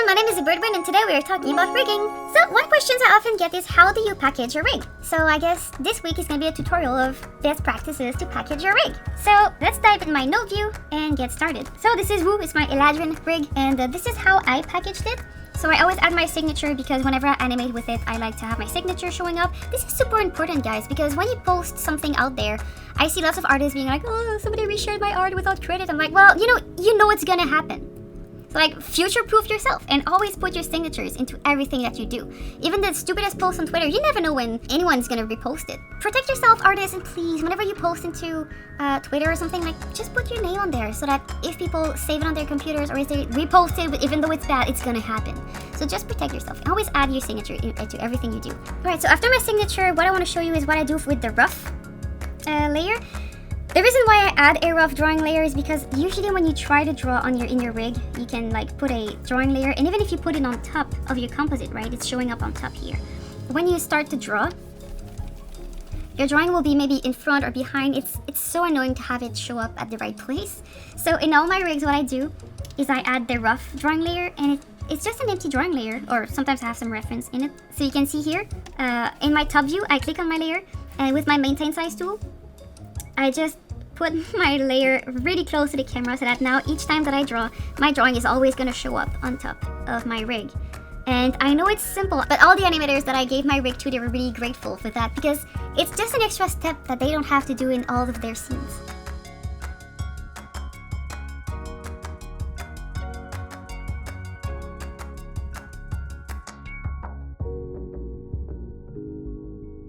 my name is ZeBirdBrain and today we are talking about rigging. So one question I often get is how do you package your rig? So I guess this week is going to be a tutorial of best practices to package your rig. So let's dive in my node view and get started. So this is Woo, it's my Eladrin rig, and this is how I packaged it. So I always add my signature because whenever I animate with it, I like to have my signature showing up. This is super important, guys, because when you post something out there, I see lots of artists being like, oh, somebody reshared my art without credit. I'm like, well, you know it's gonna happen. So like, future-proof yourself and always put your signatures into everything that you do. Even the stupidest post on Twitter, you never know when anyone's gonna repost it. Protect yourself, artists, and please, whenever you post into Twitter or something, like, just put your name on there so that if people save it on their computers or if they repost it, even though it's bad, it's gonna happen. So just protect yourself and always add your signature to everything you do. Alright, so after my signature, what I want to show you is what I do with the rough layer. The reason why I add a rough drawing layer is because usually when you try to draw in your rig, you can like put a drawing layer, and even if you put it on top of your composite, right, it's showing up on top here. When you start to draw, your drawing will be maybe in front or behind. It's so annoying to have it show up at the right place. So in all my rigs, what I do is I add the rough drawing layer, and it's just an empty drawing layer, or sometimes I have some reference in it. So you can see here, in my top view, I click on my layer, and with my maintain size tool, I just put my layer really close to the camera so that now each time that I draw, my drawing is always going to show up on top of my rig. And I know it's simple, but all the animators that I gave my rig to, they were really grateful for that because it's just an extra step that they don't have to do in all of their scenes.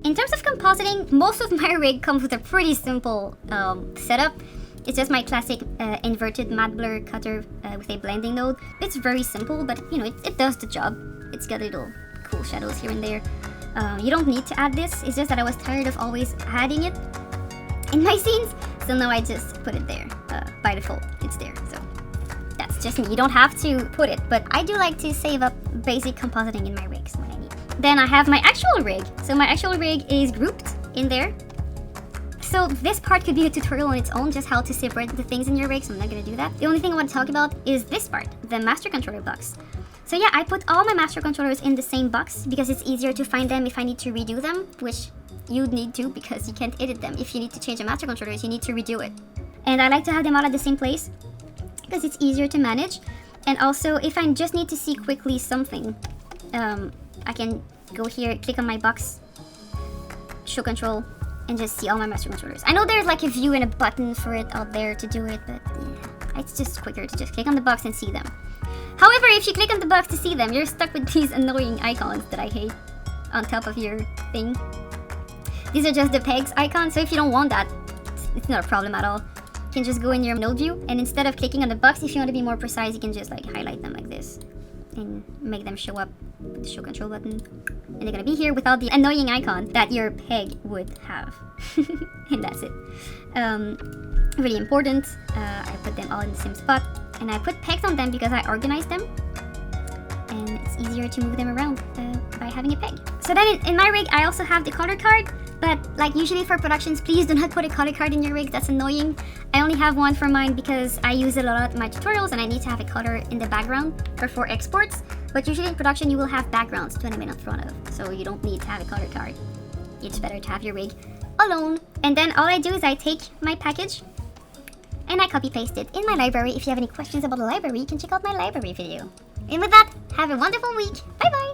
In terms of compositing, most of my rig comes with a pretty simple setup. It's just my classic inverted matte blur cutter with a blending node. It's very simple, but it does the job. It's got little cool shadows here and there. You don't need to add this. It's just that I was tired of always adding it in my scenes, so now I just put it there. By default, it's there. So that's just me. You don't have to put it, but I do like to save up basic compositing in my rigs when I need. Then I have my actual rig. So my actual rig is grouped in there. So this part could be a tutorial on its own, just how to separate the things in your rig, so I'm not going to do that. The only thing I want to talk about is this part, the master controller box. So yeah, I put all my master controllers in the same box because it's easier to find them if I need to redo them, which you'd need to because you can't edit them. If you need to change the master controllers, you need to redo it. And I like to have them all at the same place because it's easier to manage. And also, if I just need to see quickly something, I can go here, click on my box, show control, and just see all my master controllers. I know there's like a view and a button for it out there to do it, but yeah, it's just quicker to just click on the box and see them. However, if you click on the box to see them, you're stuck with these annoying icons that I hate on top of your thing. These are just the pegs icons, so if you don't want that, it's not a problem at all. You can just go in your node view, and instead of clicking on the box, if you want to be more precise, you can just like highlight them like this and make them show up with the show control button, and they're gonna be here without the annoying icon that your peg would have. And that's it. Really important, I put them all in the same spot, and I put pegs on them because I organized them, and it's easier to move them around by having a peg. So then in my rig, I also have the color card, but like usually for productions, please do not put a color card in your rig. That's annoying. I only have one for mine because I use it a lot in my tutorials and I need to have a color in the background for exports. But usually in production, you will have backgrounds to animate in front of, so you don't need to have a color card. It's better to have your rig alone. And then all I do is I take my package and I copy paste it in my library. If you have any questions about the library, you can check out my library video. And with that, have a wonderful week. Bye bye!